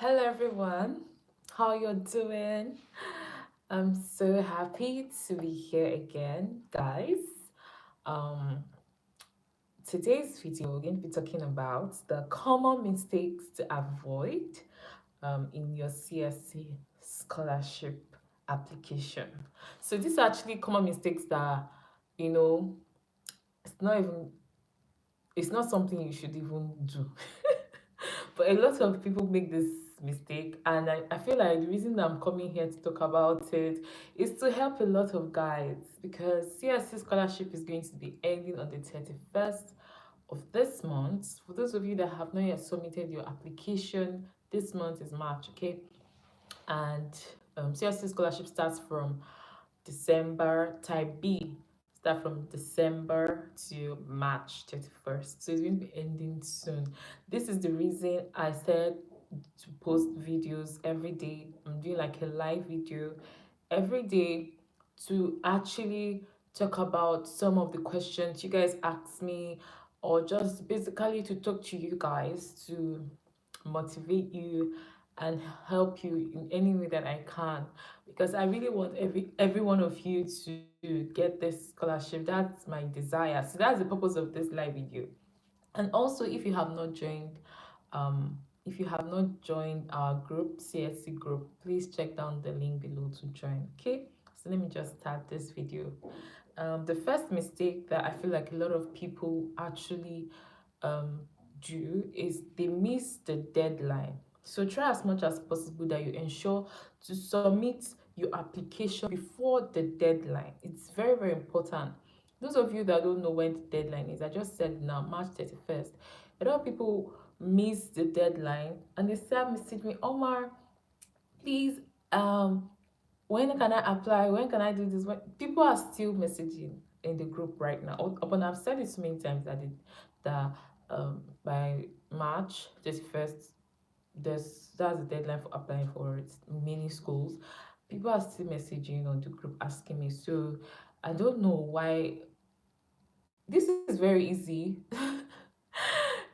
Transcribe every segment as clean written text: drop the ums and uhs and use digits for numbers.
Hello everyone, how you doing? I'm so happy to be here again, guys. Um, Today's video we're going to be talking about the common mistakes to avoid in your CSC scholarship application. So these are actually common mistakes that you know it's not even it's not something you should even do. But a lot of people make this mistake, and I feel like the reason that I'm coming here to talk about it is to help a lot of guys because CSC scholarship is going to be ending on the 31st of this month. For those of you that have not yet submitted your application, this month is March, okay? And CSC scholarship starts from December. Type B start from December to March 31st. So it's going to be ending soon. This is the reason I said to post videos every day. I'm doing like a live video every day to actually talk about some of the questions you guys ask me, or just basically to talk to you guys to motivate you and help you in any way that I can, because I really want every one of you to get this scholarship. That's my desire. So that's the purpose of this live video. And also, if you have not joined our group, CSC group, please check down the link below to join. Okay, so let me just start this video. The first mistake that I feel like a lot of people actually um, do is they miss the deadline. So try as much as possible that you ensure to submit your application before the deadline. It's very, very important. Those of you that don't know when the deadline is, I just said now, March 31st. A lot of people miss the deadline and they start messaging me, Omar, please, when can I apply? When can I do this? When people are still messaging in the group right now. But I've said it so many times that by March 31st, that's the deadline for applying for it. Many schools. People are still messaging on the group asking me. So I don't know why. This is very easy.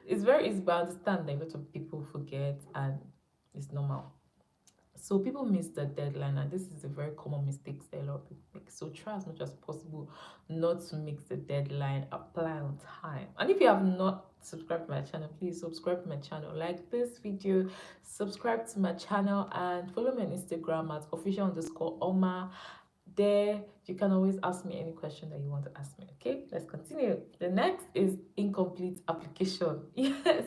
It's very easy, but I understand that a lot of people forget and it's normal. So people miss the deadline, and this is a very common mistake that a lot of people make. So try as much as possible not to miss the deadline. Apply on time. And if you have not subscribed to my channel, please subscribe to my channel. Like this video, subscribe to my channel, and follow me on Instagram at official_oma. There you can always ask me any question that you want to ask me. Okay, let's continue. The next is incomplete application. Yes,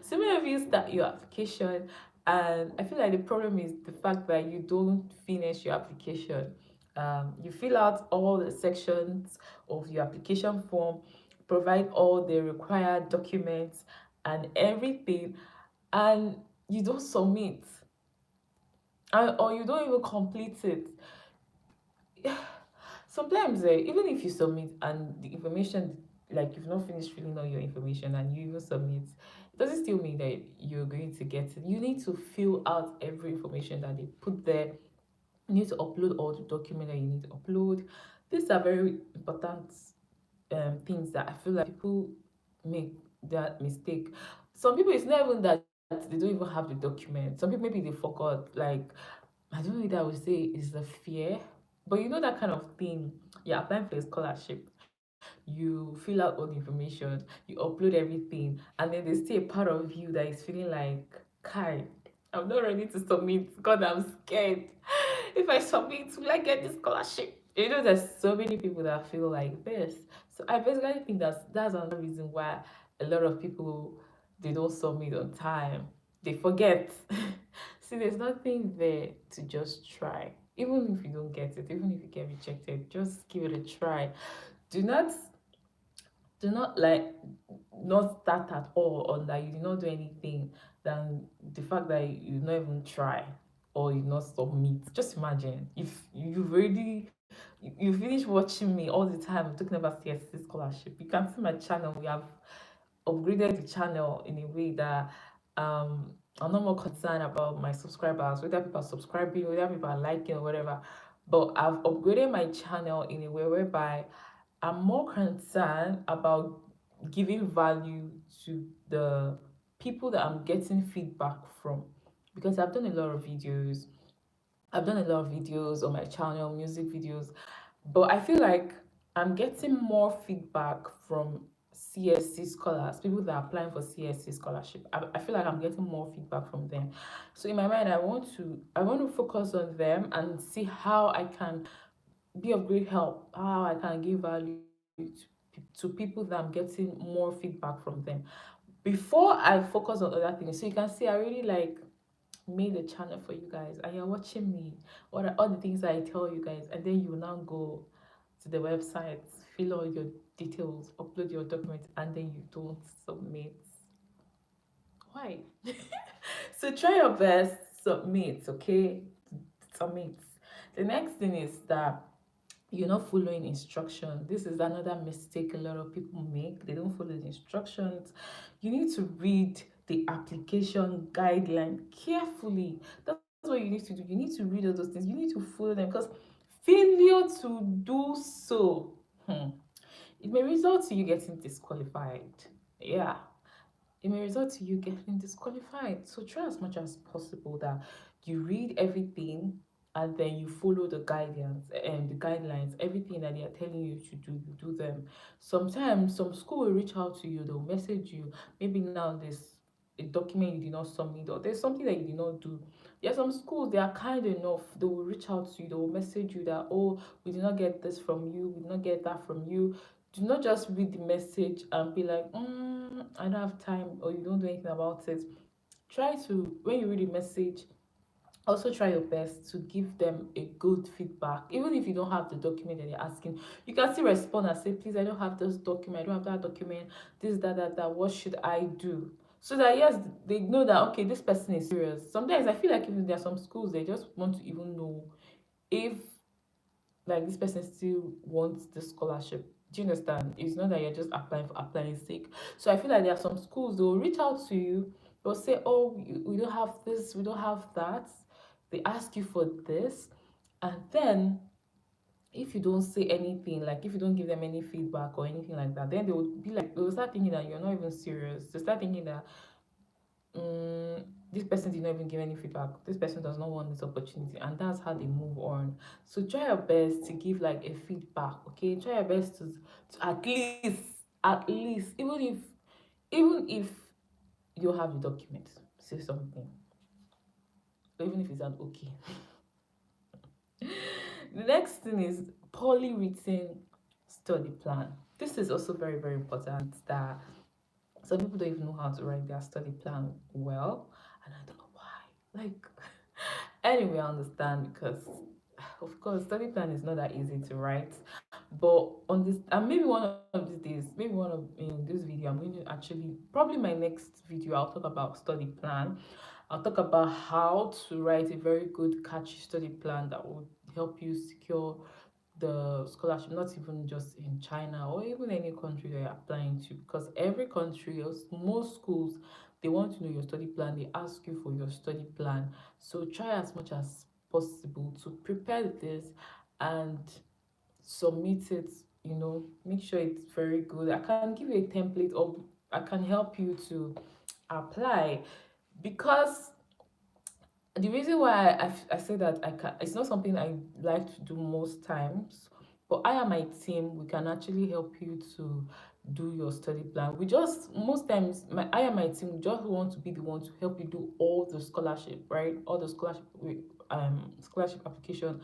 so many of you start your application and I feel like the problem is the fact that you don't finish your application. You fill out all the sections of your application form, provide all the required documents and everything, and you don't submit, or you don't even complete it. Sometimes even if you submit and the information, like you've not finished filling all your information and you even submit, it doesn't still mean that you're going to get it. You need to fill out every information that they put there. You need to upload all the document that you need to upload. These are very important things that I feel like people make that mistake. Some people, it's not even that they don't even have the document. Some people, maybe they forgot. Like, I don't know, that I would say is the fear, but you know that kind of thing. You're applying for a scholarship, you fill out all the information, you upload everything, and then there's still a part of you that is feeling like, Kai, I'm not ready to submit. God, I'm scared. If I submit, will I get this scholarship? You know, there's so many people that feel like this. So I basically think that's another reason why a lot of people, they don't submit on time. They forget. See, there's nothing there to just try. Even if you don't get it, even if you get rejected, just give it a try. Do not like not start at all on that you did not do anything than the fact that you not even try or you not submit. Just imagine if you've already you finish watching me all the time talking about CSC scholarship. You can see my channel. We have upgraded the channel in a way that I'm not more concerned about my subscribers, whether people are subscribing, whether people are liking or whatever. But I've upgraded my channel in a way whereby I'm more concerned about giving value to the people that I'm getting feedback from. because I've done a lot of videos. I've done a lot of videos on my channel, music videos, but I feel like I'm getting more feedback from CSC scholars, people that are applying for CSC scholarship. I feel like I'm getting more feedback from them. So in my mind, I want to focus on them and see how I can be of great help, how I can give value to people that I'm getting more feedback from them. Before I focus on other things, so you can see I really like made a channel for you guys and you're watching me, what are all the things that I tell you guys, and then you now go to the website, fill all your details, upload your documents, and then you don't submit. Why? So try your best, submit, okay? Submit. The next thing is that you're not following instructions. This is another mistake a lot of people make. They don't follow the instructions. You need to read the application guideline carefully. That's what you need to do. You need to read all those things. You need to follow them, because failure to do so, it may result to you getting disqualified. Yeah, it may result to you getting disqualified. So try as much as possible that you read everything and then you follow the guidance and the guidelines, everything that they are telling you to do, you do them. Sometimes some school will reach out to you, they'll message you. Maybe now there's a document you did not submit, or there's something that you did not do. There are some schools, they are kind enough, they will reach out to you, they will message you that, oh, we did not get this from you, we did not get that from you. Do not just read the message and be like, I don't have time, or you don't do anything about it. Try to, when you read the message, also try your best to give them a good feedback. Even if you don't have the document that they're asking, you can still respond and say, please, I don't have this document, I don't have that document, this, that, what should I do? So that yes, they know that okay, this person is serious. Sometimes I feel like even there are some schools, they just want to even know if like this person still wants the scholarship. Do you understand? It's not that you're just applying for applying sake. So I feel like there are some schools, they'll reach out to you, they'll say, oh, we don't have this, we don't have that. They ask you for this, and then if you don't say anything, like if you don't give them any feedback or anything like that, then they would be like, they will start thinking that you're not even serious. They start thinking that this person did not even give any feedback, this person does not want this opportunity, and that's how they move on. So try your best to give like a feedback, okay? Try your best to at least even if you don't have the document, say something, even if it's an okay. The next thing is poorly written study plan. This is also very, very important, that some people don't even know how to write their study plan well, and I don't know why. Like, anyway, I understand, because of course study plan is not that easy to write. But on this, and maybe one of these days, maybe one of in this video, I'm going to actually, probably my next video, I'll talk about study plan. I'll talk about how to write a very good catchy study plan that would help you secure the scholarship, not even just in China or even any country that you're applying to, because every country or most schools, they want to know your study plan, they ask you for your study plan. So try as much as possible to prepare this and submit it. Make sure it's very good. I can give you a template, or I can help you to apply, because the reason why I say that I can, it's not something I like to do most times, but I and my team, we can actually help you to do your study plan. We just, most times, I and my team, we just want to be the one to help you do all the scholarship, right? All the scholarship application.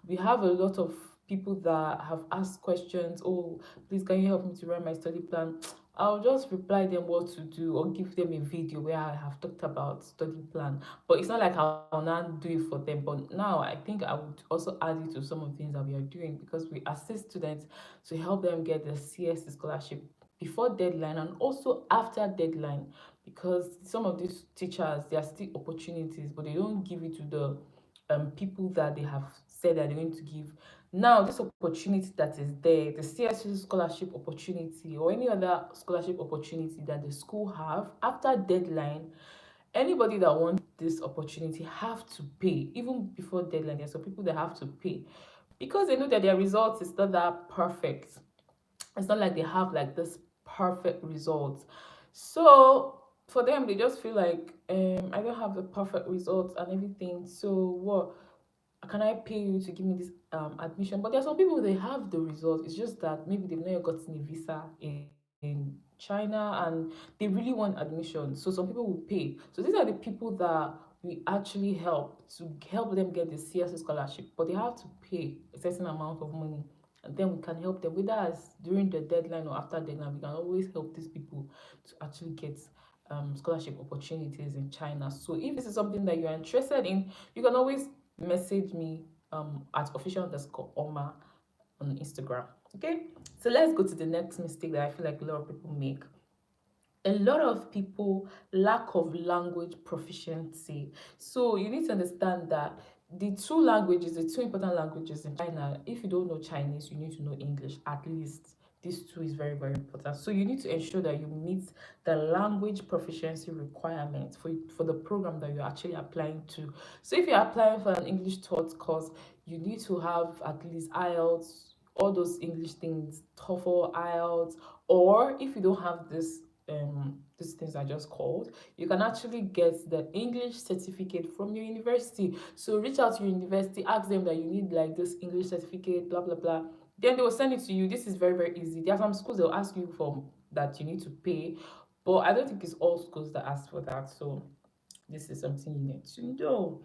We have a lot of people that have asked questions. Oh, please, can you help me to write my study plan? I'll just reply them what to do, or give them a video where I have talked about study plan. But it's not like I'll now do it for them. But now I think I would also add it to some of the things that we are doing, because we assist students to help them get the CSC scholarship before deadline and also after deadline, because some of these teachers, there are still opportunities, but they don't give it to the people that they have said that they're going to give. Now this opportunity that is there, the CSC scholarship opportunity or any other scholarship opportunity that the school have after deadline, anybody that wants this opportunity have to pay. Even before deadline, there's some people that have to pay, because they know that their results is not that perfect. It's not like they have like this perfect results. So for them they just feel like I don't have the perfect results and everything, so what can I pay you to give me this admission? But there are some people they have the results. It's just that maybe they've not yet gotten a visa in China and they really want admission. So some people will pay. So these are the people that we actually help them get the CSC scholarship, but they have to pay a certain amount of money. And then we can help them, whether as during the deadline or after deadline. We can always help these people to actually get scholarship opportunities in China. So if this is something that you're interested in, you can always message me at official_oma on Instagram. Okay, so let's go to the next mistake that I feel like a lot of people make. A lot of people lack of language proficiency. So you need to understand that the two important languages in China, if you don't know Chinese, you need to know English at least. These two is very, very important. So you need to ensure that you meet the language proficiency requirements for the program that you're actually applying to. So if you're applying for an English taught course, you need to have at least IELTS, all those English things, TOEFL, IELTS, or if you don't have these things I just called, you can actually get the English certificate from your university. So reach out to your university, ask them that you need like this English certificate, blah blah blah. Then they will send it to you. This is very, very easy. There are some schools they'll ask you for that you need to pay, but I don't think it's all schools that ask for that. So this is something you need to know.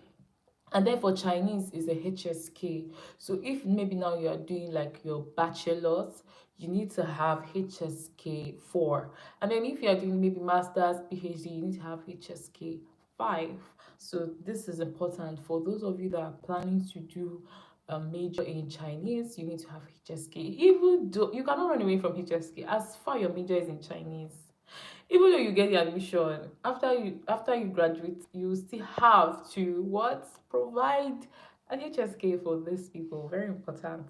And then for Chinese is a HSK. So if maybe now you are doing like your bachelor's, you need to have HSK 4. And then if you are doing maybe master's, PhD, you need to have HSK 5. So this is important for those of you that are planning to do a major in Chinese. You need to have HSK. Even though you cannot run away from HSK, as far your major is in Chinese, even though you get the admission, after you graduate, you still have to what, provide an HSK for these people. Very important.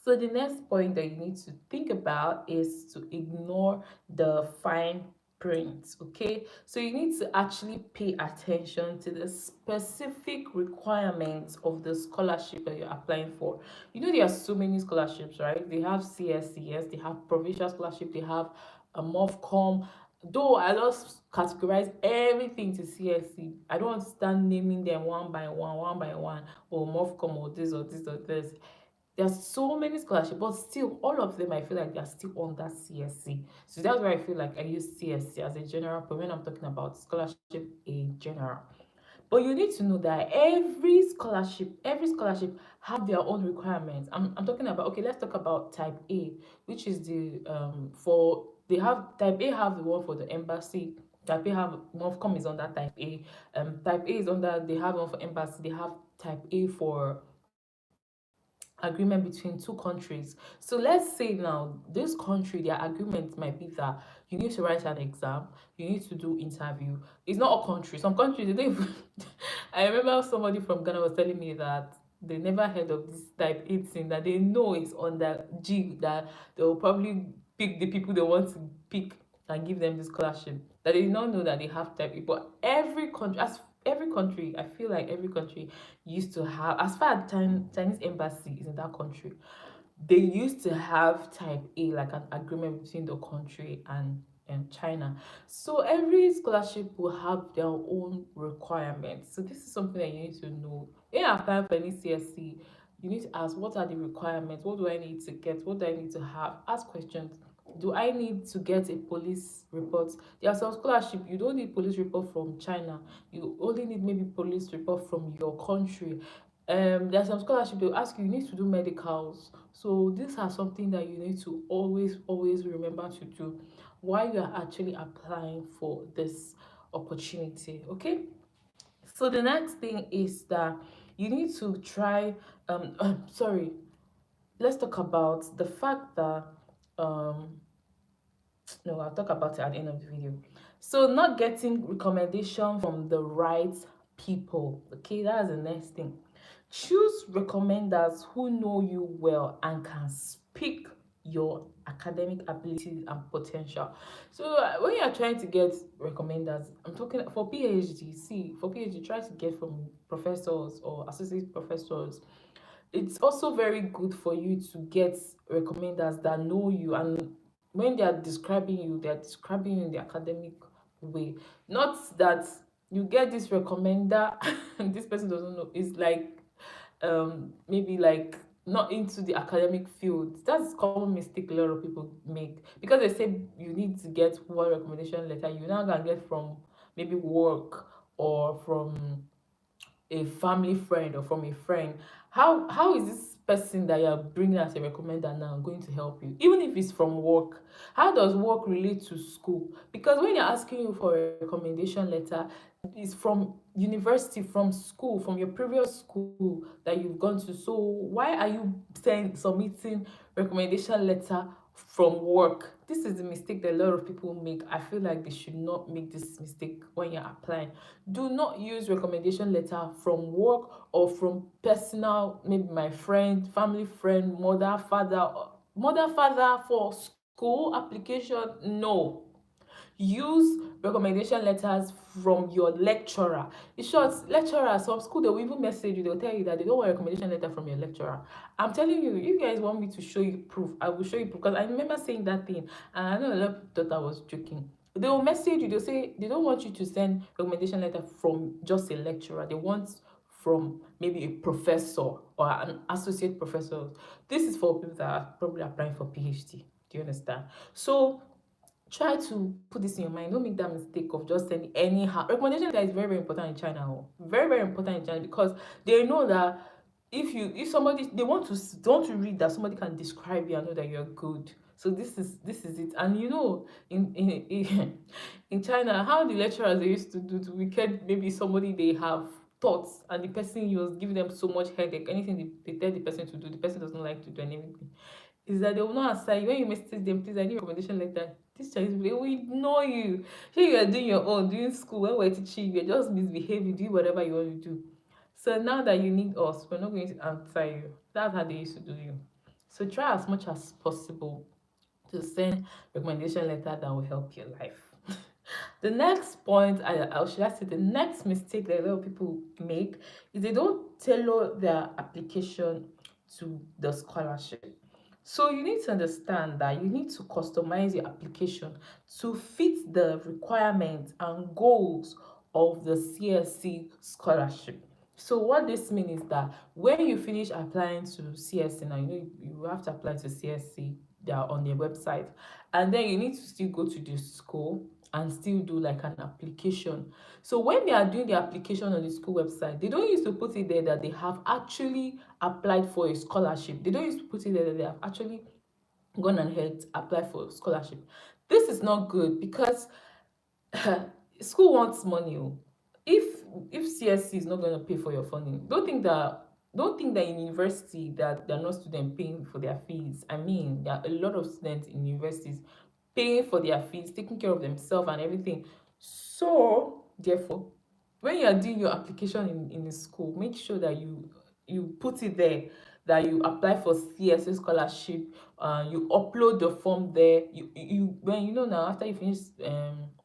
So the next point that you need to think about is to ignore the fine print. Okay, so you need to actually pay attention to the specific requirements of the scholarship that you're applying for. You know, there are so many scholarships, right? They have CSCS, they have provincial scholarship, they have a MOVCOM. Though I just categorize everything to CSC, I don't want to start naming them one by one, or MOVCOM, or this or this or this. There's so many scholarships, but still, all of them I feel like they're still under CSC. So that's why I feel like I use CSC as a general point when I'm talking about scholarship in general. But you need to know that every scholarship have their own requirements. I'm talking about, okay, let's talk about type A, which is the for they have type A have the one for the embassy. Type A have MOVCOM is under type A. Type A is under, they have one for embassy. They have type A for agreement between two countries. So let's say now this country, their agreement might be that you need to write an exam, you need to do interview. It's not a country. Some countries they don't even I remember somebody from Ghana was telling me that they never heard of this type 18, that they know it's under G, that they will probably pick the people they want to pick and give them the scholarship. That they did not know that they have type A. But every country, I feel like every country used to have, as far as Chinese embassy is in that country, they used to have type A, like an agreement between the country and China. So every scholarship will have their own requirements. So this is something that you need to know. When you're applying for any CSC, you need to ask, what are the requirements? What do I need to get? What do I need to have? Ask questions. Do I need to get a police report? There are some scholarship you don't need police report from China. You only need maybe police report from your country. There's some scholarship they'll ask you, you need to do medicals. So these are something that you need to always remember to do while you are actually applying for this opportunity. Okay, so the next thing is that you need to try sorry, let's talk about the fact that um no, I'll talk about it at the end of the video. So not getting recommendation from the right people. Okay, that's the next thing. Choose recommenders who know you well and can speak your academic abilities and potential. So when you are trying to get recommenders, I'm talking for PhD. See, for PhD, try to get from professors or associate professors. It's also very good for you to get recommenders that know you, and when they are describing you, they are describing you in the academic way. Not that you get this recommender and this person doesn't know. It's like maybe like not into the academic field. That's a common mistake a lot of people make, because they say you need to get one recommendation letter you now can get from maybe work or from a family friend or from a friend. How is this person that you're bringing as a recommender now going to help you, even if it's from work? How does work relate to school? Because when you're asking you for a recommendation letter, it's from university, from school, from your previous school that you've gone to. So why are you submitting recommendation letter from work? This is the mistake that a lot of people make. I feel like they should not make this mistake when you're applying. Do not use recommendation letter from work or from personal, maybe my friend, family friend, mother father for school application. No, use recommendation letters from your lecturer. In short, lecturer, some school they will even message you, they'll tell you that they don't want a recommendation letter from your lecturer. I'm telling you, if you guys want me to show you proof, I will show you proof, because I remember saying that thing and I know a lot of people thought I was joking. They will message you, they'll say they don't want you to send recommendation letter from just a lecturer. They want from maybe a professor or an associate professor. This is for people that are probably applying for PhD. Do you understand? So try to put this in your mind. Don't make that mistake of just sending anyhow. Recommendation letter is very, very important in China. Oh. Very, very important in China, because they know that if somebody, they want to read that somebody can describe you and know that you're good. So this is it. And you know, in China, how the lecturers they used to do to wicked, maybe somebody they have thoughts and the person was giving them so much headache. Anything they tell the person to do, the person doesn't like to do anything, is that they will not answer you when you message them. Please, I need recommendation letter. This Chinese people, they will ignore you. Here you are doing your own, doing school. When we're teaching, you're just misbehaving, do whatever you want to do. So now that you need us, we're not going to answer you. That's how they used to do you. So try as much as possible to send recommendation letter that will help your life. The next point, I should I say, the next mistake that a lot of people make is they don't tailor their application to the scholarship. So you need to understand that you need to customize your application to fit the requirements and goals of the CSC scholarship. So what this means is that when you finish applying to CSC, now you know you have to apply to CSC. They are on their website, and then you need to still go to the school and still do like an application. So when they are doing the application on the school website, they don't used to put it there that they have actually applied for a scholarship. They don't used to put it there that they have actually gone ahead apply for a scholarship. This is not good, because school wants money. Oh. If CSC is not going to pay for your funding, don't think that in university that there are no students paying for their fees. I mean, there are a lot of students in universities paying for their fees, taking care of themselves and everything. So therefore, when you are doing your application in the school, make sure that you put it there that you apply for CSA scholarship. You upload the form there. You when you know now, after you finish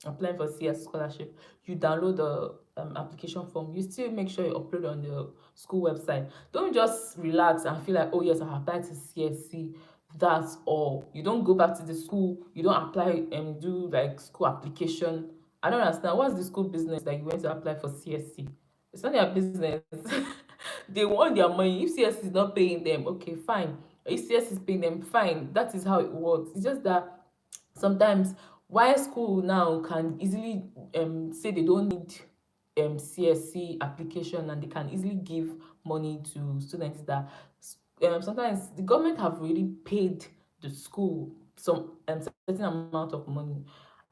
applying for CS scholarship, you download the application form. You still make sure you upload on the school website. Don't just relax and feel like, oh yes, I applied to CSC, that's all. You don't go back to the school, you don't apply and do like school application. I don't understand. What's the school business that you went to apply for CSC? It's not their business. They want their money. If CS is not paying them, okay, fine. If CS is paying them, fine. That is how it works. It's just that sometimes why school now can easily say they don't need CSC application, and they can easily give money to students that sometimes the government have really paid the school some certain amount of money,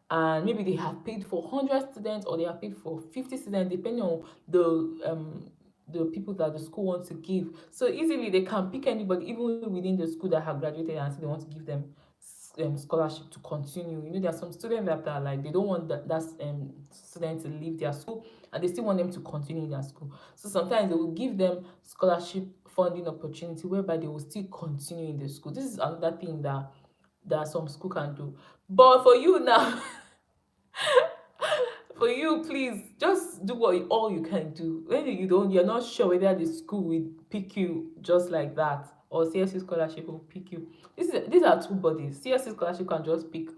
and maybe they have paid for 100 students or they have paid for 50 students, depending on the people that the school wants to give. So easily they can pick anybody even within the school that have graduated and say they want to give them scholarship to continue. You know, there are some students that are like they don't want that student to leave their school, and they still want them to continue in their school. So sometimes they will give them scholarship funding opportunity whereby they will still continue in the school. This is another thing that some school can do. But for you now, for you, please just do what all you can do. When you're not sure whether the school will pick you just like that, or CSC scholarship will pick you. These are two bodies. CSC scholarship can just pick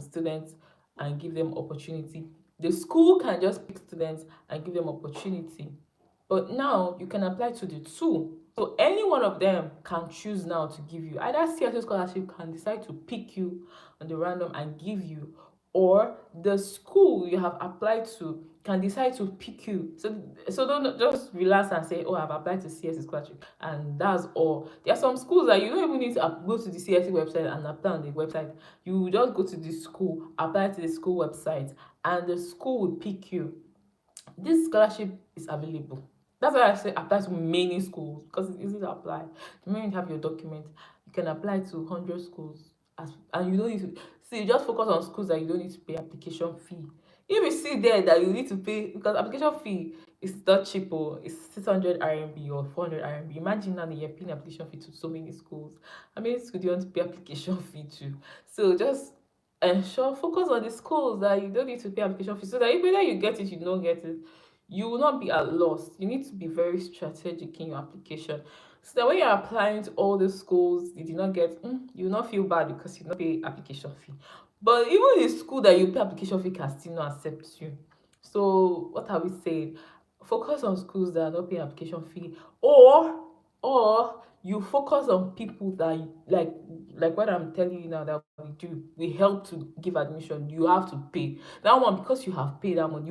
students and give them opportunity. The school can just pick students and give them opportunity. But now you can apply to the two. So any one of them can choose now to give you. Either CSC Scholarship can decide to pick you on the random and give you, or the school you have applied to can decide to pick you. So don't just relax and say, oh, I've applied to CSC Scholarship and that's all. There are some schools that you don't even need to go to the CSC website and apply on the website. You just go to the school, apply to the school website, and the school will pick you. This scholarship is available. That's why I say apply to many schools, because it's easy to apply. The moment you have your document, you can apply to 100 schools, and you don't need to see. Just focus on schools that you don't need to pay application fee. If you see there that you need to pay, because application fee is not cheap, or it's 600 RMB or 400 RMB. Imagine now that you're paying application fee to so many schools. How many schools do you want to pay application fee to? So just ensure, focus on the schools that you don't need to pay application fee, so that if whether you get it, you don't get it, you will not be at loss. You need to be very strategic in your application, so that when you're applying to all the schools you did not get, you will not feel bad because you did not pay application fee. But even the school that you pay application fee can still not accept you. So what are we saying? Focus on schools that are not paying application fee, or you focus on people that like what I'm telling you now that we do. We help to give admission. You have to pay that one. Because you have paid that money,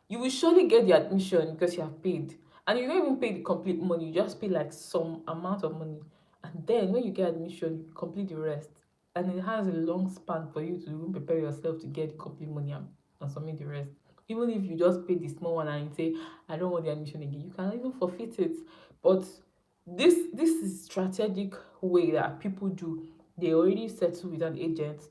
you will surely get the admission because you have paid. And you don't even pay the complete money, you just pay like some amount of money. And then when you get admission, you complete the rest. And it has a long span for you to even prepare yourself to get the complete money and submit the rest. Even if you just pay the small one and you say, I don't want the admission again, you can even forfeit it. But this is strategic way that people do. They already settle with an agent,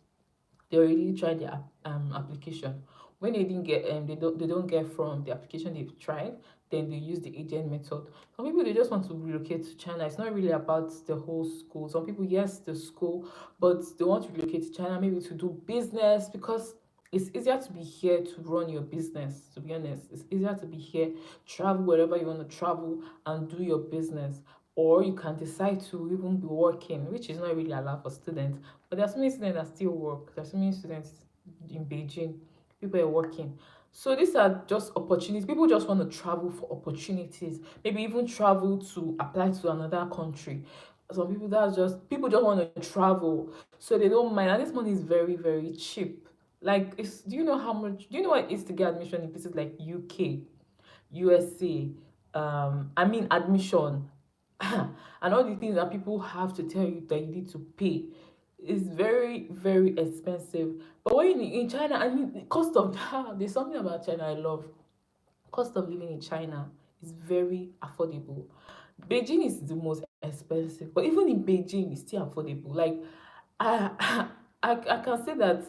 they already tried their application. When they didn't get they don't get from the application they've tried, then they use the agent method. Some people, they just want to relocate to China. It's not really about the whole school. Some people, yes, the school, but they want to relocate to China maybe to do business, because it's easier to be here to run your business. To be honest, it's easier to be here, travel wherever you want to travel and do your business. Or you can decide to even be working, which is not really allowed for students. But there are so many students that still work. There are so many students in Beijing. People are working. So these are just opportunities. People just want to travel for opportunities. Maybe even travel to apply to another country. Some people, that's just, people just want to travel, so they don't mind. And this money is very, very cheap. Like, do you know how much? Do you know what it is to get admission in places like UK, USA? I mean admission, and all the things that people have to tell you that you need to pay is very, very expensive. But when in China, I mean, the cost of there's something about China I love. Cost of living in China is very affordable. Beijing is the most expensive, but even in Beijing, it's still affordable. Like, I, I can say that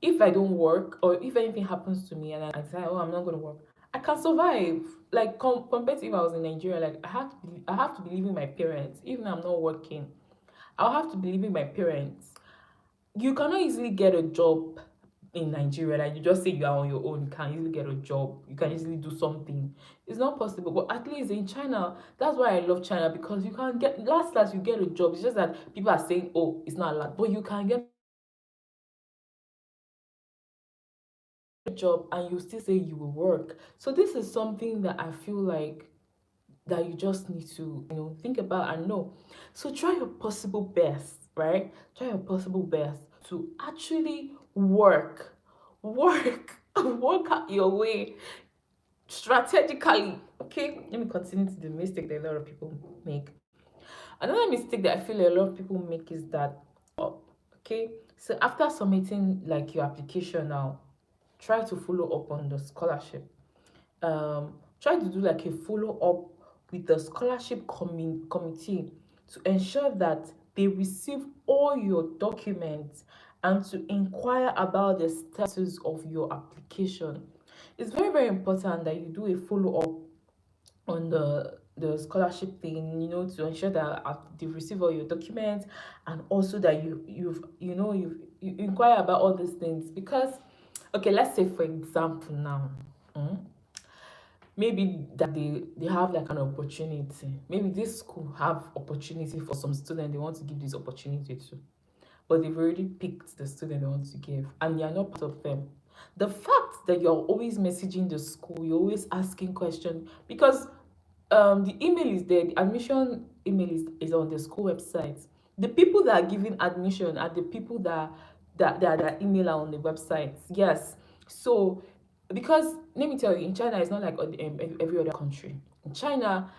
if I don't work, or if anything happens to me and I say, oh, I'm not going to work, I can survive. Like, compared to if I was in Nigeria, like, I have to be leaving my parents. Even I'm not working, I'll have to be leaving my parents. You cannot easily get a job in Nigeria. Like, you just say you are on your own, you can easily get a job, you can easily do something. It's not possible. But at least in China, that's why I love China, because you can get, last you get a job. It's just that people are saying, oh, it's not allowed, but you can get a job and you still say you will work. So this is something that I feel like that you just need to, think about and know. So try your possible best, right? Try your possible best to actually work work out your way strategically. Okay, let me continue to the mistake that a lot of people make. Another mistake that I feel a lot of people make is that, okay, so after submitting like your application now, try to follow up on the scholarship. Try to do like a follow up with the scholarship committee to ensure that they receive all your documents and to inquire about the status of your application. It's very, very important that you do a follow up on the scholarship thing, to ensure that they've received all your documents, and also that you inquire about all these things. Because, okay, let's say for example now, maybe that they have like an opportunity. Maybe this school have opportunity for some student, they want to give this opportunity to, but they've already picked the student they want to give and you're not part of them. The fact that you're always messaging the school, you're always asking questions, because the email is there, the admission email is on the school website. The people that are giving admission are the people that email are on the website. Yes. So, because let me tell you, in China it's not like every other country. In China,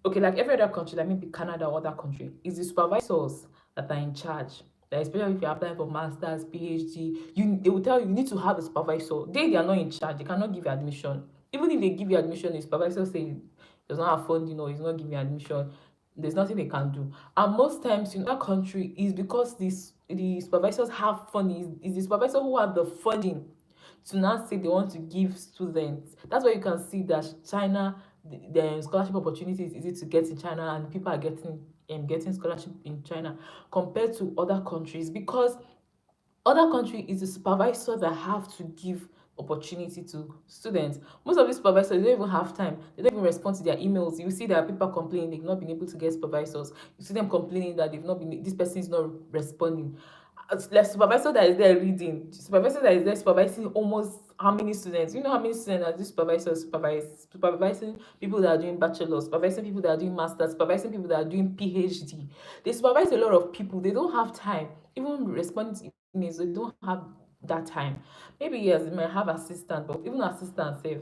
okay, like every other country, like maybe Canada or other country, is the supervisors that are in charge. Like especially if you're applying for masters, PhD, they will tell you you need to have a supervisor. They are not in charge. They cannot give you admission. Even if they give you admission, the supervisor say he does not have funding or he's not giving you admission. There's nothing they can do. And most times in that country is because the supervisors have funding. Is the supervisor who have the funding to now say they want to give students. That's why you can see that China, the scholarship opportunities is easy to get in China, and people are getting scholarship in China compared to other countries, because other country is the supervisor that have to give opportunity to students. Most of these supervisors, they don't even have time. They don't even respond to their emails. You see that people complaining they've not been able to get supervisors. You see them complaining that this person is not responding. Like supervisor that is there reading, supervisor that is there supervising almost how many students? You know how many students are this supervisor supervising people that are doing bachelors, supervising people that are doing masters, supervising people that are doing PhD. They supervise a lot of people. They don't have time. Even responding to emails, they don't have that time. Maybe yes, they might have assistant, but even assistant safe.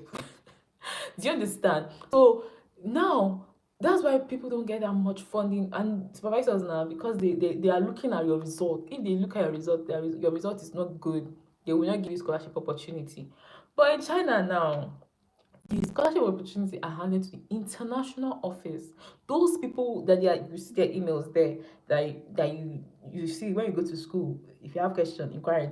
Do you understand? So now that's why people don't get that much funding, and supervisors now, because they are looking at your result. If they look at your result, your result is not good, they will not give you scholarship opportunity. But in China now, the scholarship opportunity are handed to the international office. Those people that you see their emails there, that you see when you go to school. If you have question, inquiry,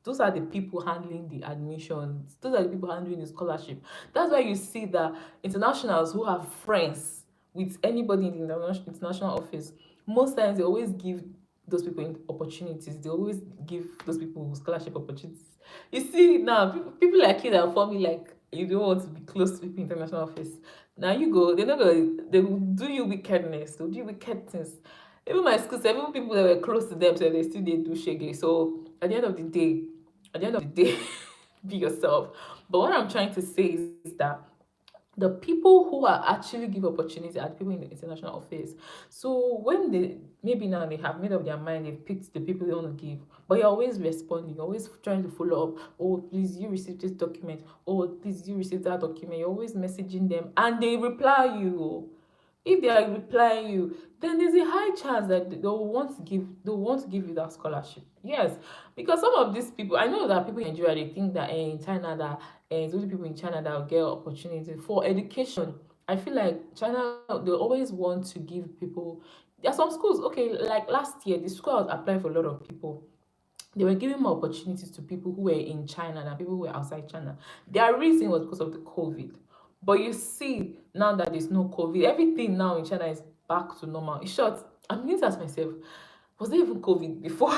those are the people handling the admissions. Those are the people handling the scholarship. That's why you see that internationals who have friends with anybody in the international office, most times they always give those people opportunities. They always give those people scholarship opportunities. You see now, people like you that for me like you don't want to be close to people in international office. Now you go, they're not gonna they will do you wickedness, they'll do you wicked things. Even my school, even people that were close to them, so they still they do shaggy. So at the end of the day, be yourself. But what I'm trying to say is that the people who are actually give opportunity are the people in the international office. So when they maybe now they have made up their mind, they've picked the people they want to give, but you're always responding, you're always trying to follow up. Oh, please, you received this document. Oh, please, you received that document. You're always messaging them, and they reply you. If they are replying you, then there's a high chance that they will want to give you that scholarship. Yes, because some of these people, I know that people in Nigeria, they think that in China that it's only people in China that will get opportunity for education. I feel like China, they always want to give people. There are some schools, okay, like last year, the school I was applying for a lot of people, they were giving more opportunities to people who were in China than people who were outside China. Their reason was because of the COVID. But you see, now that there's no COVID, everything now in China is back to normal. In short, I'm beginning to ask myself, was there even COVID before?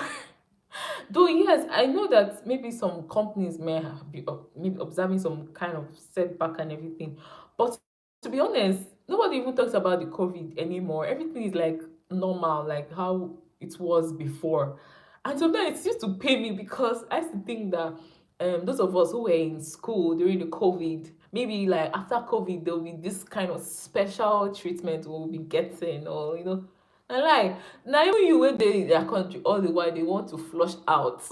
Though yes, I know that maybe some companies may be maybe observing some kind of setback and everything, but to be honest, nobody even talks about the COVID anymore. Everything is like normal, like how it was before. And sometimes it used to pay me because I used to think that those of us who were in school during the COVID, maybe like after COVID, there will be this kind of special treatment we'll be getting, or I lie. Now even you when they in their country all the while they want to flush out.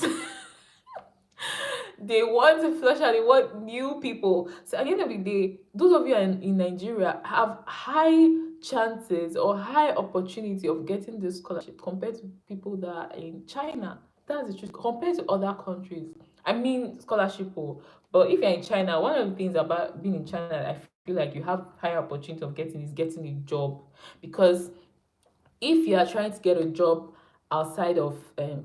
They want to flush out, they want new people. So at the end of the day, those of you in Nigeria have high chances or high opportunity of getting this scholarship compared to people that are in China. That's the truth. Compared to other countries. I mean scholarship, but if you're in China, one of the things about being in China that I feel like you have higher opportunity of getting is getting a job. Because if you are trying to get a job outside of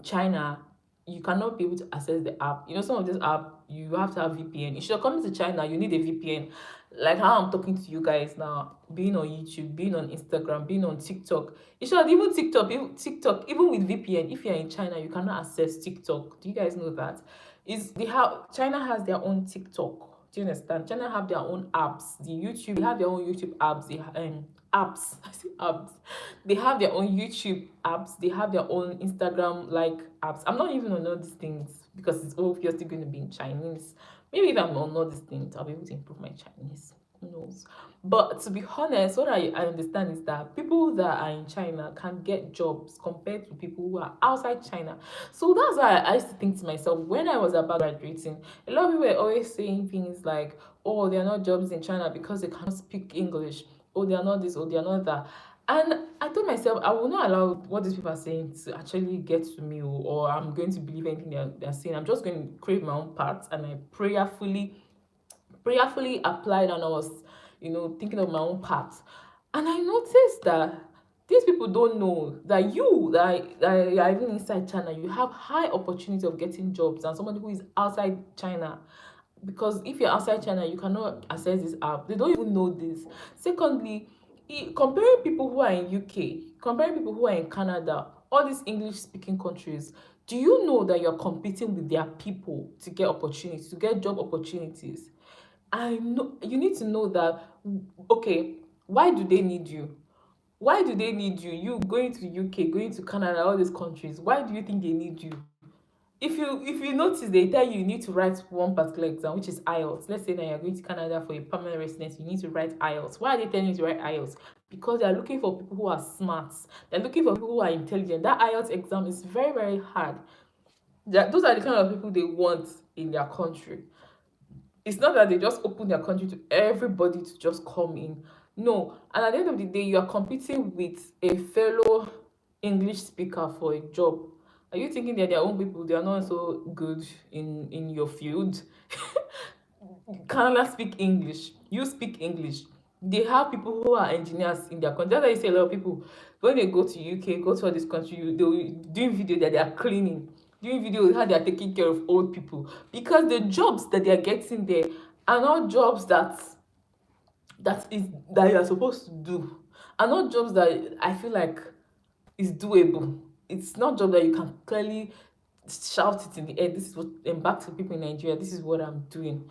China, you cannot be able to access the app. Some of this app you have to have VPN. If you're coming to China, you need a VPN. Like how I'm talking to you guys now, being on YouTube, being on Instagram, being on TikTok. In short, even TikTok, even with VPN, if you're in China, you cannot access TikTok. Do you guys know that? China has their own TikTok. Do you understand? China have their own apps. They have their own YouTube apps. Apps. I say apps. They have their own YouTube apps. They have their own Instagram like apps. I'm not even on all these things because it's obviously going to be in Chinese. Maybe if I'm on all these things, I'll be able to improve my Chinese. Who knows? But to be honest, what I understand is that people that are in China can get jobs compared to people who are outside China. So that's why I used to think to myself when I was about graduating, a lot of people were always saying things like, oh, there are not jobs in China because they cannot speak English. Oh, they are not this, oh, they are not that. And I told myself, I will not allow what these people are saying to actually get to me, or I'm going to believe anything they're saying. I'm just going to create my own path, and I prayerfully applied, and I was, thinking of my own path. And I noticed that these people don't know that that you are even inside China, you have high opportunity of getting jobs than somebody who is outside China. Because if you're outside China, you cannot access this app. They don't even know this. Secondly, comparing people who are in UK, comparing people who are in Canada, all these English speaking countries, do you know that you're competing with their people to get opportunities, to get job opportunities? I know you need to know that, okay, why do they need you? Why do they need you? You going to UK, going to Canada, all these countries, why do you think they need you? If you notice, they tell you need to write one particular exam, which is IELTS. Let's say that you're going to Canada for a permanent residence, you need to write IELTS. Why are they telling you to write IELTS? Because they are looking for people who are smart. They're looking for people who are intelligent. That IELTS exam is very, very hard. Those are the kind of people they want in their country. It's not that they just open their country to everybody to just come in. No. And at the end of the day, you are competing with a fellow English speaker for a job. Are you thinking they're their own people? They are not so good in your field. Canada speak English. You speak English. They have people who are engineers in their country. That's why you see a lot of people when they go to UK, go to all this country, they'll doing video that they are cleaning, doing video how they are taking care of old people, because the jobs that they are getting there are not jobs that you are supposed to do, are not jobs that I feel like is doable. It's not job that you can clearly shout it in the air. This is what, and back to people in Nigeria, this is what I'm doing.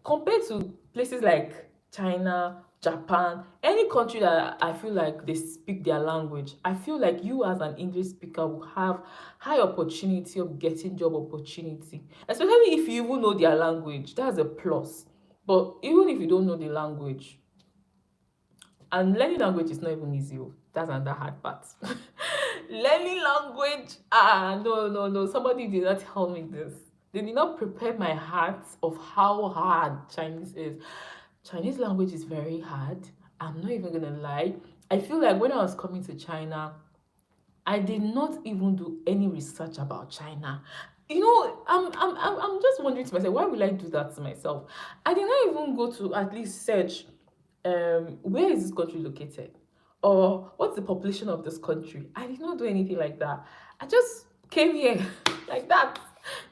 Compared to places like China, Japan, any country that I feel like they speak their language, I feel like you as an English speaker will have high opportunity of getting job opportunity, especially if you even know their language. That's a plus. But even if you don't know the language, and learning language is not even easy. That's another hard part. Learning language, no. Somebody did not tell me this. They did not prepare my heart of how hard Chinese is. Chinese language is very hard. I'm not even gonna lie. I feel like when I was coming to China, I did not even do any research about China. I'm just wondering to myself, why will I do that to myself? I did not even go to at least search where is this country located, or what's the population of this country. I did not do anything like that. I just came here like that.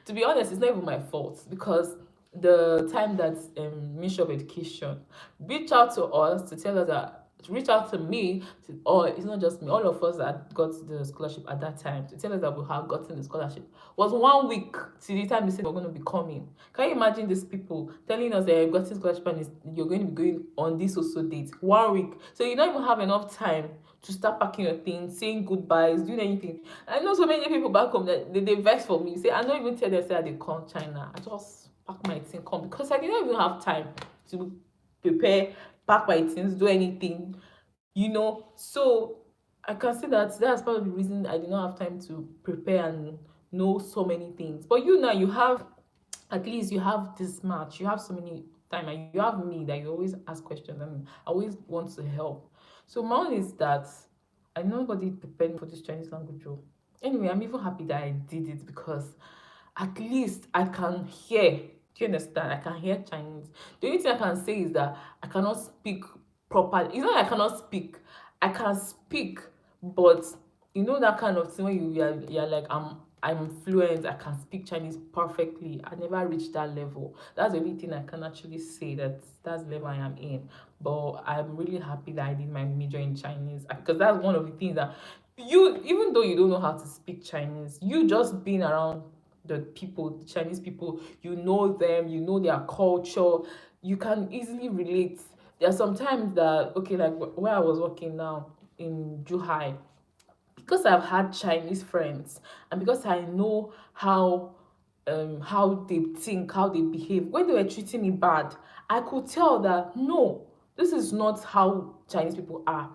To be honest, it's not even my fault, because the time that Ministry of Education reached out to us to tell us that, to reach out to me, or it's not just me, all of us that got the scholarship at that time, to tell us that we have gotten the scholarship, was 1 week to the time they said we're going to be coming. Can you imagine these people telling us that you've gotten scholarship and you're going to be going on this also date? 1 week. So you don't even have enough time to start packing your things, saying goodbyes, doing anything. I know so many people back home that they vex for me. Say, I don't even tell them say they come China. I just pack my thing, come, because I didn't even have time to prepare, pack my things, do anything, So I can see that that's part of the reason I did not have time to prepare and know so many things. But now you have, at least you have this match, you have so many time, and you have me that you always ask questions and I always want to help. So my own is that I know nobody prepared me for this Chinese language. Anyway, I'm even happy that I did it, because at least I can hear. Do you understand? I can hear Chinese. The only thing I can say is that I cannot speak properly. It's not that I cannot speak. I can speak, but that kind of thing when you're like, I'm fluent, I can speak Chinese perfectly. I never reached that level. That's the only thing I can actually say, that's the level I am in. But I'm really happy that I did my major in Chinese, because that's one of the things that even though you don't know how to speak Chinese, you just being around the people, the Chinese people, you know them, you know their culture, you can easily relate. There are some times that, okay, like where I was working now in Juhai, because I've had Chinese friends, and because I know how they think, how they behave. When they were treating me bad, I could tell that no, this is not how Chinese people are.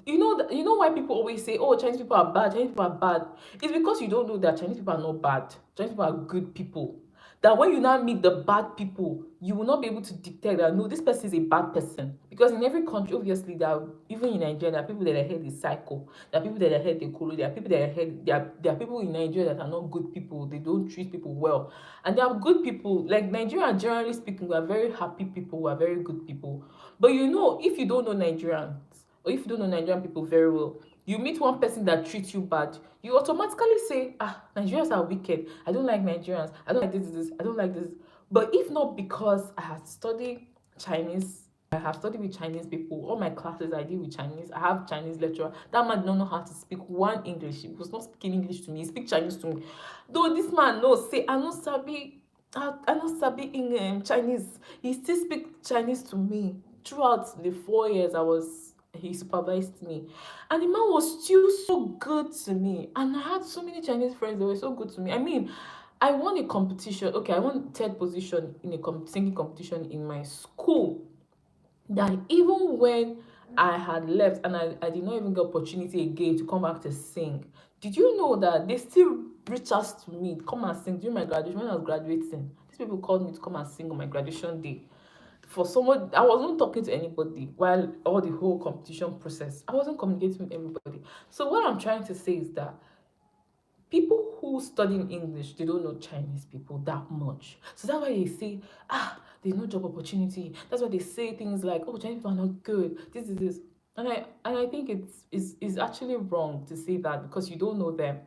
You know why people always say, oh, Chinese people are bad, Chinese people are bad. It's because you don't know that Chinese people are not bad. Chinese people are good people. That when you now meet the bad people, you will not be able to detect that no, this person is a bad person. Because in every country, obviously, there are, even in Nigeria, there are people that are head the cycle. There are people that are head the color. There are people that are head. There are people in Nigeria that are not good people. They don't treat people well. And there are good people. Like Nigeria, generally speaking, we are very happy people. We are very good people. But if you don't know Nigerians, or if you don't know Nigerian people very well, you meet one person that treats you bad, you automatically say, ah, Nigerians are wicked. I don't like Nigerians. I don't like this. I don't like this. But if not because I had studied Chinese, I have studied with Chinese people. All my classes I did with Chinese. I have Chinese lecturer. That man don't know how to speak one English. He was not speaking English to me. He speak Chinese to me. Though this man knows, say, I no sabi, I no sabi in Chinese. He still speak Chinese to me throughout the 4 years he supervised me. And the man was still so good to me. And I had so many Chinese friends that were so good to me. I mean, I won a competition. Okay, I won third position in a singing competition in my school. That even when I had left and I did not even get opportunity again to come back to sing. Did you know that they still reach out to me, come and sing during my graduation when I was graduating? These people called me to come and sing on my graduation day. For someone, I wasn't talking to anybody while all the whole competition process. I wasn't communicating with everybody. So what I'm trying to say is that people who study in English, they don't know Chinese people that much. So that's why they say, there's no job opportunity. That's why they say things like, oh, Chinese people are not good. This is this. And I think it's actually wrong to say that because you don't know them.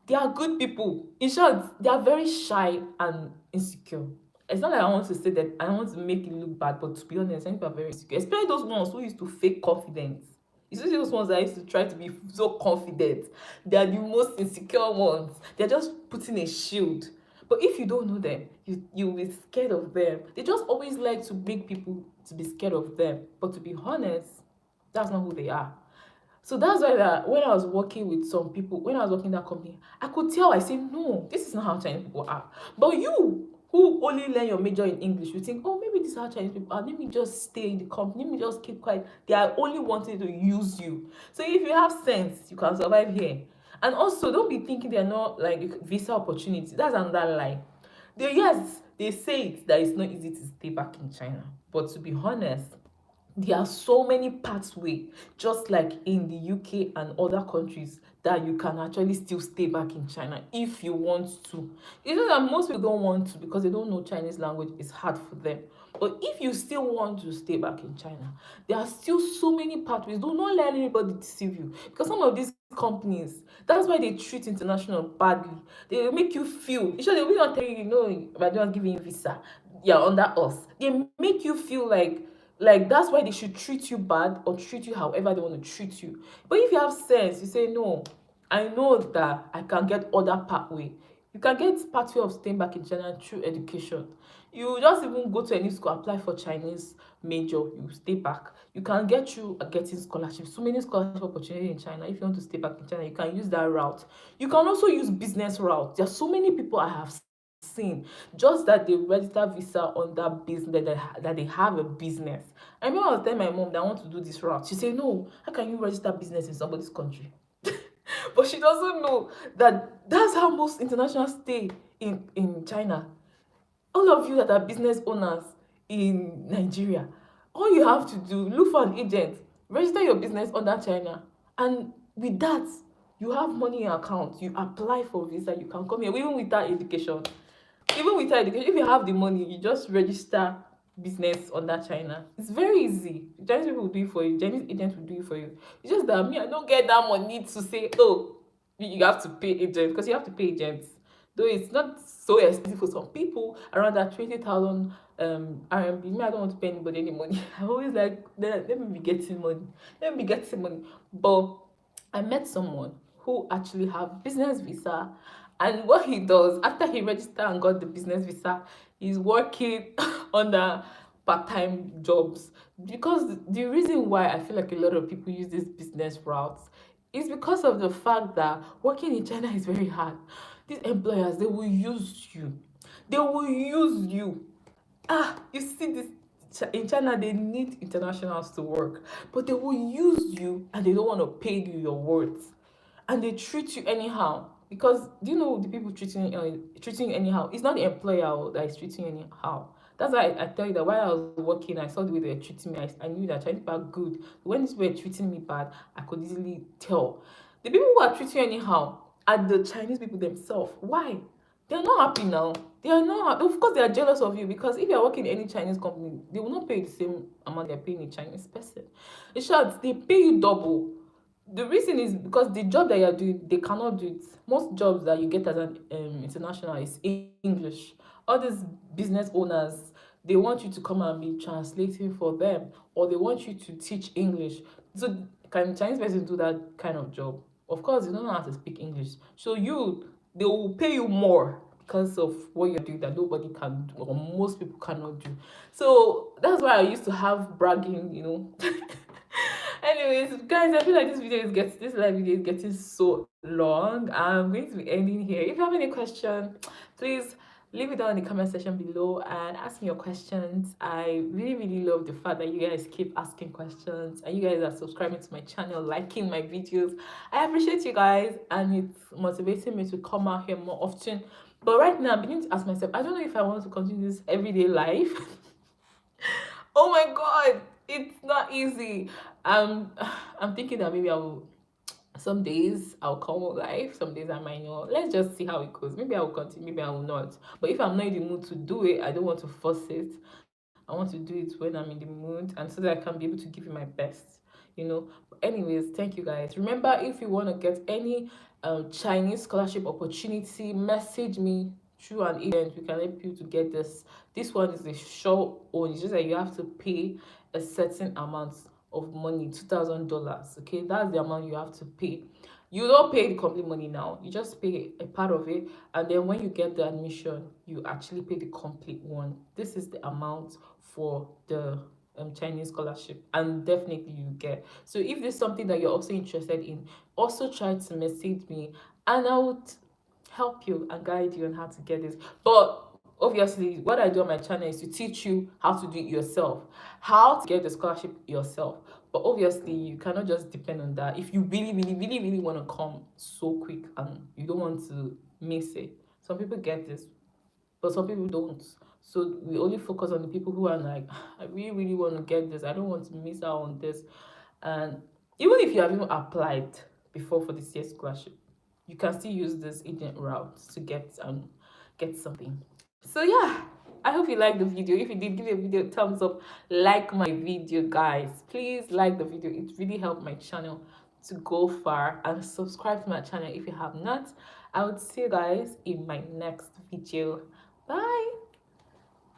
They are good people. In short, they are very shy and insecure. It's not like I want to say that I don't want to make it look bad, but to be honest, Chinese people are very insecure. Especially those ones who used to fake confidence. You see those ones that used to try to be so confident. They are the most insecure ones. They're just putting a shield. But if you don't know them, you'll be scared of them. They just always like to make people to be scared of them. But to be honest, that's not who they are. So that's why that when I was working with some people, when I was working in that company, I could tell, I say, no, this is not how Chinese people are. But you, who only learn your major in English, you think, oh, maybe this is how Chinese people are. Let me just stay in the company. Let me just keep quiet. They are only wanting to use you. So if you have sense, you can survive here. And also, don't be thinking they're not like visa opportunity. That's another lie. Yes, they say it, that it's not easy to stay back in China. But to be honest, there are so many pathways, just like in the UK and other countries, that you can actually still stay back in China if you want to. You know that most people don't want to because they don't know Chinese language. It's hard for them. But if you still want to stay back in China, there are still so many pathways. Do not let anybody deceive you, because some of these companies, that's why they treat international badly. They make you feel, they will not tell you, we're just giving you visa, you're under us. They make you feel like that's why they should treat you bad or treat you however they want to treat you. But if you have sense, you say, no, I know that I can get other pathway. You can get pathway of staying back in China through education. You just even go to any school, apply for Chinese major, you stay back. You can get through getting scholarships. So many scholarship opportunities in China. If you want to stay back in China, you can use that route. You can also use business route. There are so many people I have seen just that they register visa on that business, that they have a business. I remember I was telling my mom that I want to do this route. She said, no, how can you register business in somebody's country? But she doesn't know that that's how most international stay in China. All of you that are business owners in Nigeria, all you have to do, look for an agent, register your business under China, and with that, you have money in your account. You apply for visa, you can come here, even without education. Even without education, if you have the money, you just register business under China. It's very easy. Chinese people will do it for you. Chinese agents will do it for you. It's just that me, I don't get that money to say, oh, you have to pay agents, because you have to pay agents. Though it's not so expensive for some people, around that 20,000 RMB. Me, I don't want to pay anybody any money. I'm always like, let me be getting money. Let me be getting money. But I met someone who actually have business visa, and what he does after he registered and got the business visa, he's working on the part-time jobs. Because the reason why I feel like a lot of people use this business routes is because of the fact that working in China is very hard. These employers, they will use you. They will use you. You see this, in China they need internationals to work, but they will use you and they don't want to pay you your worth, and they treat you anyhow. Because do you know the people treating you anyhow? It's not the employer that is treating you anyhow. That's why I tell you that while I was working, I saw the way they were treating me. I knew that Chinese people are good. When these people were treating me bad, I could easily tell. The people who are treating you anyhow are the Chinese people themselves. Why? They're not happy now. They are not. Of course, they are jealous of you, because if you are working in any Chinese company, they will not pay you the same amount they're paying a Chinese person. In short, they pay you double. The reason is because the job that you're doing, they cannot do it. Most jobs that you get as an international is English. All these business owners, they want you to come and be translating for them, or they want you to teach English. So can Chinese person do that kind of job? Of course, you don't know how to speak English. So they will pay you more because of what you're doing that nobody can do, or most people cannot do. So that's why I used to have bragging. Anyways, guys, I feel like this live video is getting so long. I'm going to be ending here. If you have any question, please leave it down in the comment section below and ask me your questions. I really, really love the fact that you guys keep asking questions and you guys are subscribing to my channel, liking my videos. I appreciate you guys, and it's motivating me to come out here more often. But right now, I'm beginning to ask myself, I don't know if I want to continue this everyday life. Oh my god, it's not easy. I'm thinking that maybe I will, some days I'll come live, some days I might not. Let's just see how it goes. Maybe I will continue, maybe I will not. But if I'm not in the mood to do it, I don't want to force it. I want to do it when I'm in the mood, and so that I can be able to give you my best. But anyways, thank you guys. Remember, if you want to get any Chinese scholarship opportunity, message me through an agent. We can help you to get this. This one is a short one. It's just that you have to pay a certain amount of money, $2,000. Okay, that's the amount you have to pay. You don't pay the complete money now, you just pay a part of it, and then when you get the admission, you actually pay the complete one. This is the amount for the Chinese scholarship, and definitely you get. So if there's something that you're also interested in, also try to message me, and I would help you and guide you on how to get this. But obviously, what I do on my channel is to teach you how to do it yourself, how to get the scholarship yourself. But obviously, you cannot just depend on that if you really, really, really, really want to come so quick and you don't want to miss it. Some people get this, but some people don't. So we only focus on the people who are like, I really, really want to get this. I don't want to miss out on this. And even if you have even applied before for the CS scholarship, you can still use this agent route to get something. So yeah, I hope you liked the video. If you did, give the video a thumbs up, like my video, guys. Please like the video, it really helped my channel to go far, and subscribe to my channel if you have not. I would see you guys in my next video. Bye.